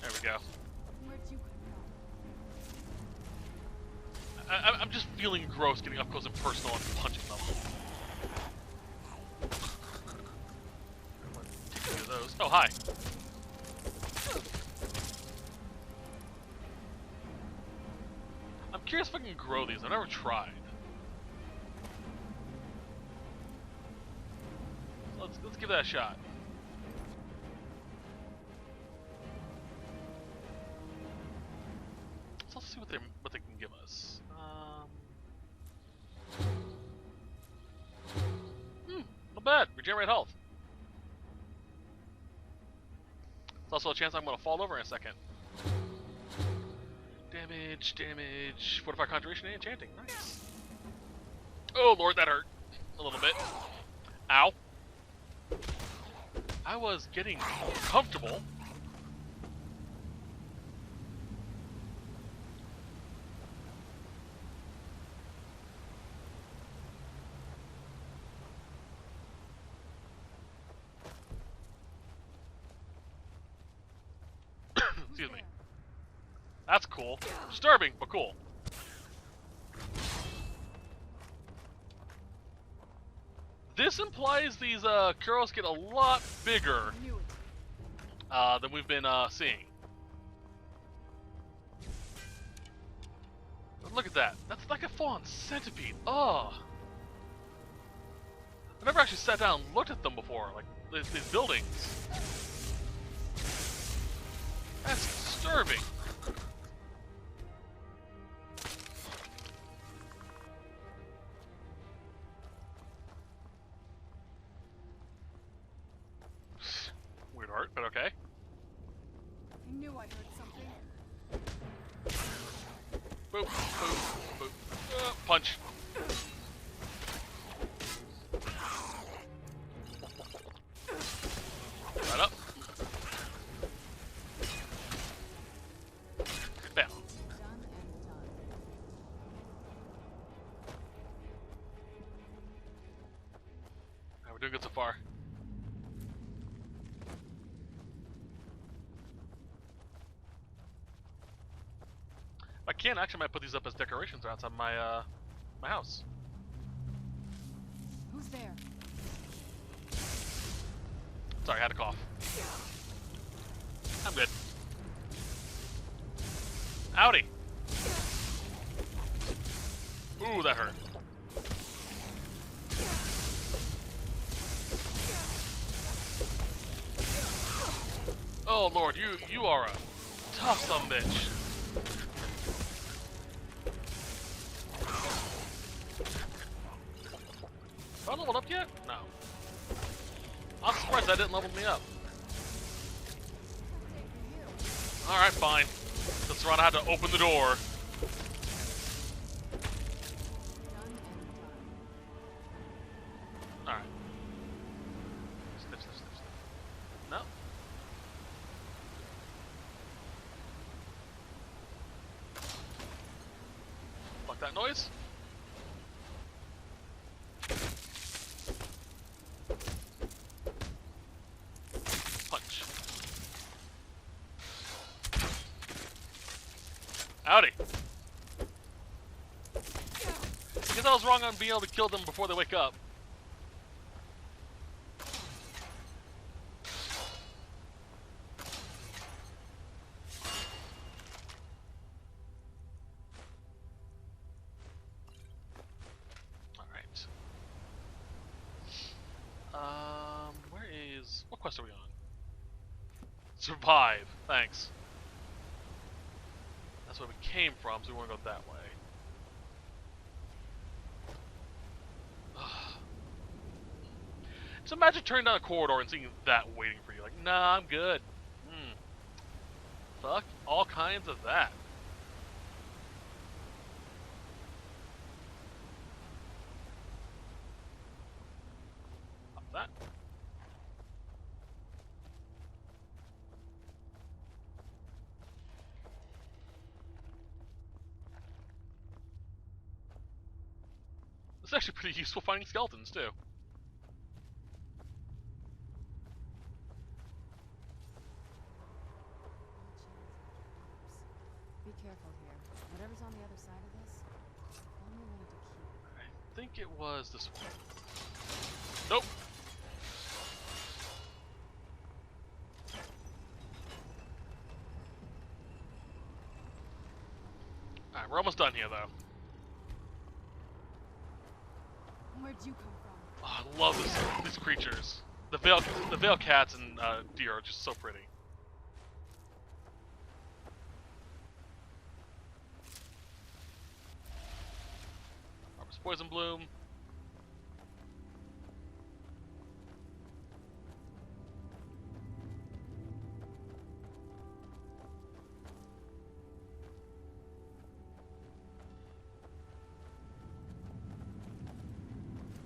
There we go. Where'd you come I'm just feeling gross getting up close and personal and punching them. Take a few of those. Oh, hi. I'm curious if I can grow these. I've never tried. So let's give that a shot. Let's also see what they can give us. Not bad. Regenerate health. There's also a chance I'm going to fall over in a second. Damage. Fortify Conjuration and Enchanting. Nice. Oh lord, that hurt. A little bit. Ow. I was getting comfortable. Excuse me. That's cool. Disturbing, but cool. This implies these Kuros get a lot bigger than we've been seeing. But look at that. That's like a full-on centipede. Ugh. I've never actually sat down and looked at them before. Like, these buildings. That's disturbing. Weird art, but okay. I knew I heard something. Boop, boop, boop. Punch. Right up. Bam. Done and done. Alright, we're doing good so far. I can actually might put these up as decorations outside my my house. Who's there? Sorry, I had a cough. I'm good. Howdy. Ooh, that hurt. Oh lord, you are a tough sumbitch. Have I leveled up yet? No. I'm surprised that didn't level me up. Alright, fine. Since Serana had to open the door. Alright. Sniff, sniff, sniff, sniff. No. Fuck that noise. Howdy. I guess I was wrong on being able to kill them before they wake up. Alright. Where is... What quest are we on? Survive. Thanks. That's where we came from, so we want to go that way. So imagine turning down a corridor and seeing that waiting for you. Like, nah, I'm good. Fuck all kinds of that. Pop that. It's actually pretty useful finding skeletons, too. Be careful here. Whatever's on the other side of this, only wanted to keep. I think it was this one. Nope. Alright, we're almost done here, though. Where'd you come from? Oh, I love these creatures. The Vale cats and deer are just so pretty. Harvest Poison Bloom.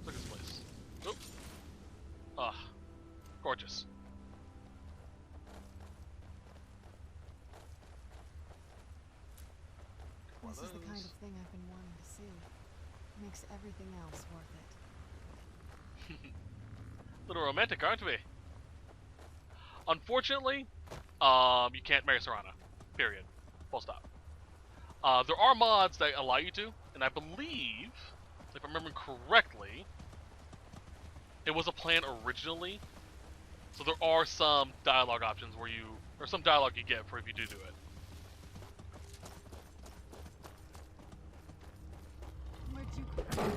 Look at this place. Oop. Ah, gorgeous. This is the kind of thing I've been wanting to see. Makes everything else worth it. Little romantic, aren't we? Unfortunately, you can't marry Serana. Period. Full stop. There are mods that allow you to, and I believe, if I remember correctly, it was a plan originally. So there are some dialogue options where you, or some dialogue you get for if you do it. Where'd you come from?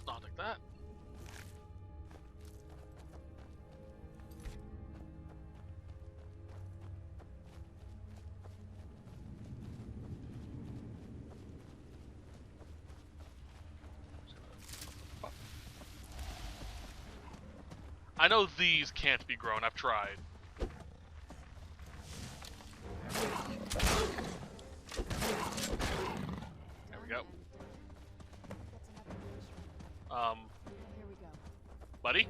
Not like that. I know these can't be grown, I've tried. There we go. Here we go. Buddy?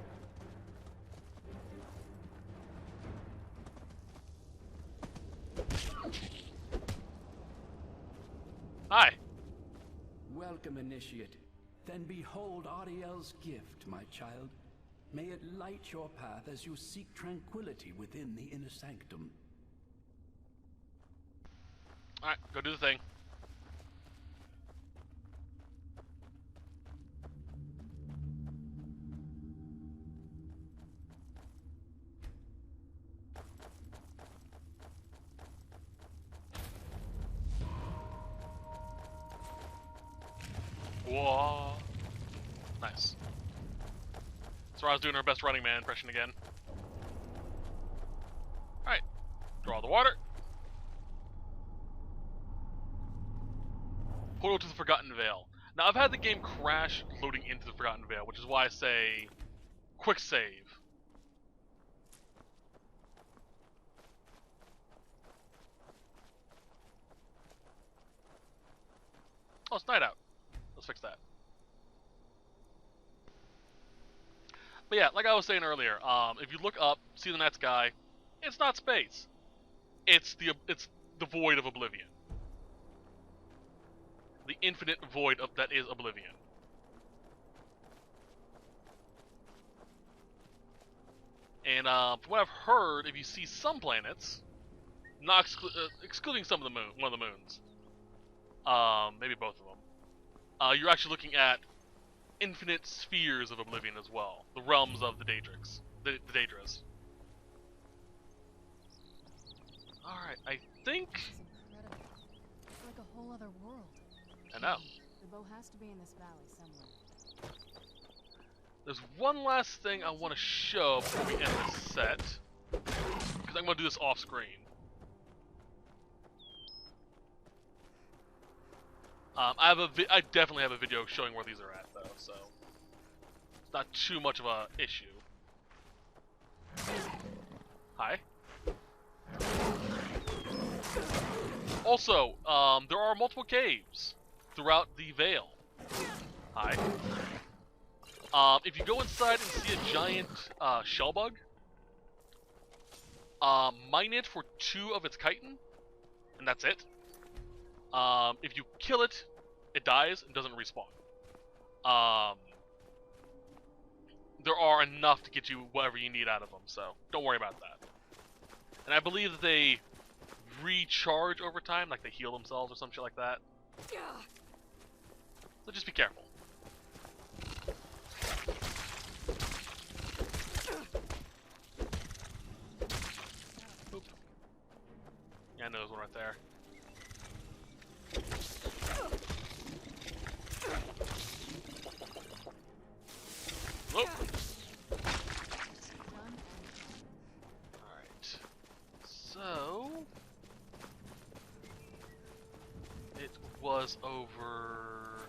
Hi. Welcome, Initiate. Then behold Ariel's gift, my child. May it light your path as you seek tranquility within the inner sanctum. Alright, go do the thing. Whoa. Nice. So I was doing her best running man impression again. Alright. Draw the water. Portal to the Forgotten Vale. Now I've had the game crash loading into the Forgotten Vale, which is why I say quick save. Oh, it's night out. Let's fix that. But yeah, like I was saying earlier, if you look up, see the night sky, it's not space. It's the void of oblivion. The infinite void of that is oblivion. And from what I've heard, if you see some planets, not excluding some of the one of the moons, maybe both of them, you're actually looking at infinite spheres of oblivion as well, the realms of the Daedrix, the Daedras. All right, I think. This is incredible. It's like a whole other world. I know. The bow has to be in this valley somewhere. There's one last thing I want to show before we end this set, because I'm going to do this off screen. I definitely have a video showing where these are at, though, so it's not too much of a issue. Hi. Also, there are multiple caves throughout the Vale. Hi. If you go inside and see a giant shell bug, mine it for 2 of its chitin, and that's it. If you kill it, it dies and doesn't respawn. There are enough to get you whatever you need out of them, so don't worry about that. And I believe that they recharge over time, like they heal themselves or some shit like that. So just be careful. Oop. Yeah, I know there's one right there. Whoop. Alright. So... it was over...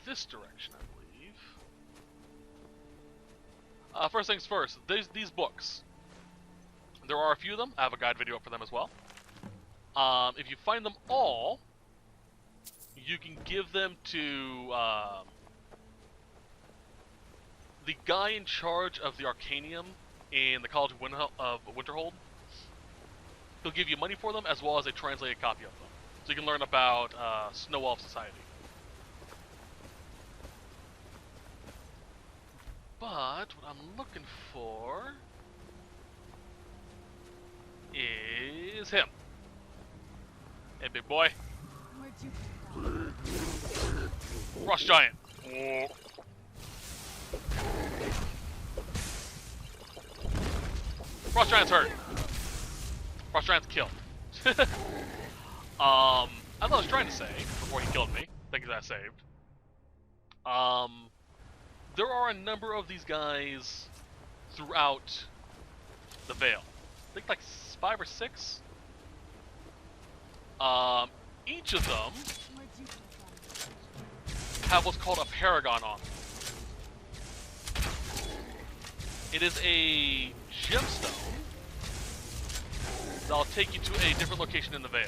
this direction, I believe. First things first, these books. There are a few of them. I have a guide video up for them as well. If you find them all, you can give them to the guy in charge of the Arcanium in the College of Winterhold. He'll give you money for them as well as a translated copy of them. So you can learn about Snow Elf Society. But what I'm looking for is him. Hey, big boy. Where'd you come from? Frost Giant. Whoa. Frost Giant's hurt. Frost Giant's killed. That's what I was trying to say before he killed me. Thank you that I saved. There are a number of these guys throughout the Vale. I think like 5 or 6. Each of them Where'd you come from? have what's called a paragon on them. It is a gemstone that'll take you to a different location in the Vale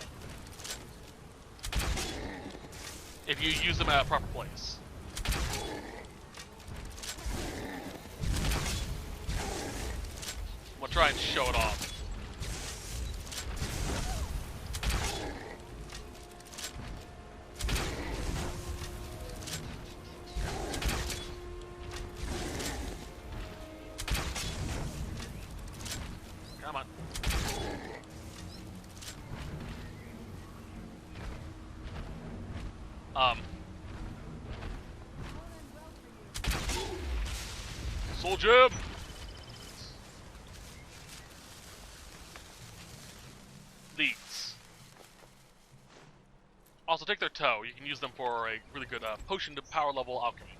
if you use them at a proper place. I'm gonna try and show it off. Come on. Soul Gem! These. Also, take their toe. You can use them for a really good potion to power level alchemy.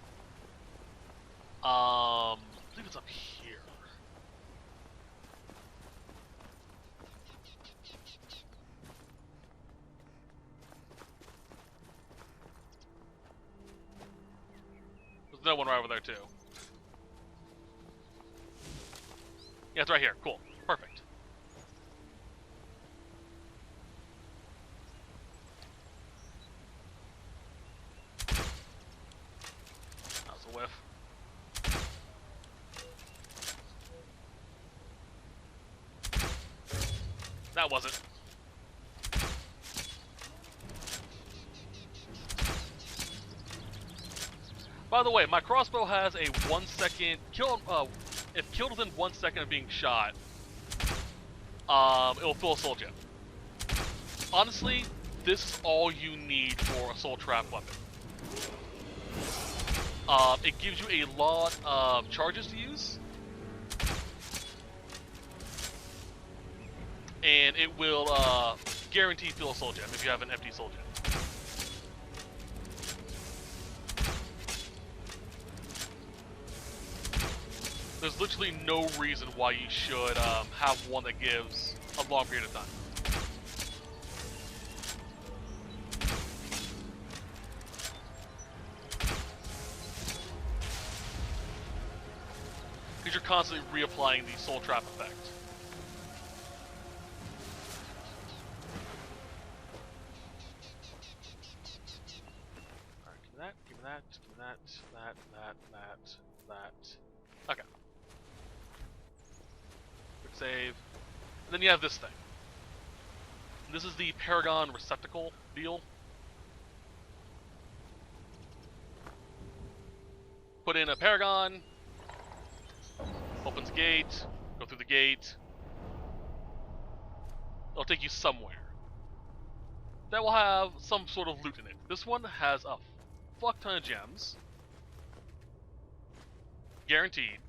I believe it's up here. There's another one right over there too. Yeah, it's right here. Cool. Perfect. That was a whiff. That wasn't. By the way, my crossbow has a 1 second kill. If killed within 1 second of being shot, it will fill a soul gem. Honestly, this is all you need for a soul trap weapon. It gives you a lot of charges to use, and it will guarantee fill a soul gem if you have an empty soul gem. There's literally no reason why you should have one that gives a long period of time. Because your constantly reapplying the soul trap effect. Alright, give me that, give me that, give me that. Okay. Quick save. And then you have this thing. This is the Paragon receptacle deal. Put in a Paragon, opens gate, go through the gate. It'll take you somewhere. That will have some sort of loot in it. This one has a fuck ton of gems. Guaranteed.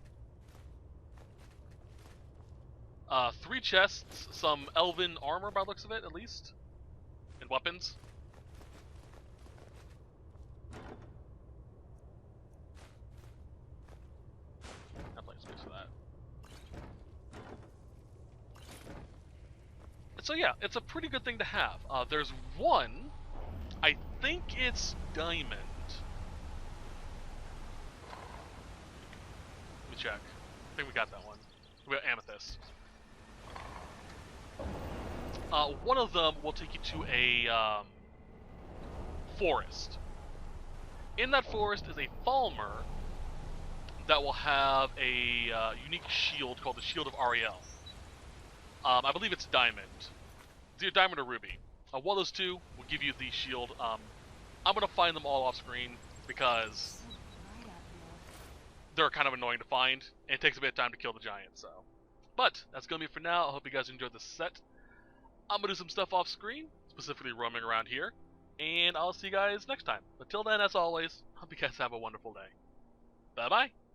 3 chests, some elven armor by the looks of it, at least. And weapons. Got plenty of space for that. And so yeah, it's a pretty good thing to have. There's one, I think it's diamond. Let me check. I think we got that one. We got amethyst. One of them will take you to a forest. In that forest is a Falmer that will have a unique shield called the Shield of Ariel. I believe it's diamond. It's either diamond or ruby. One of those two will give you the shield. I'm going to find them all off screen because they're kind of annoying to find, and it takes a bit of time to kill the giant, so. But, that's going to be it for now. I hope you guys enjoyed this set. I'm going to do some stuff off screen, specifically roaming around here, and I'll see you guys next time. Until then, as always, hope you guys have a wonderful day. Bye-bye!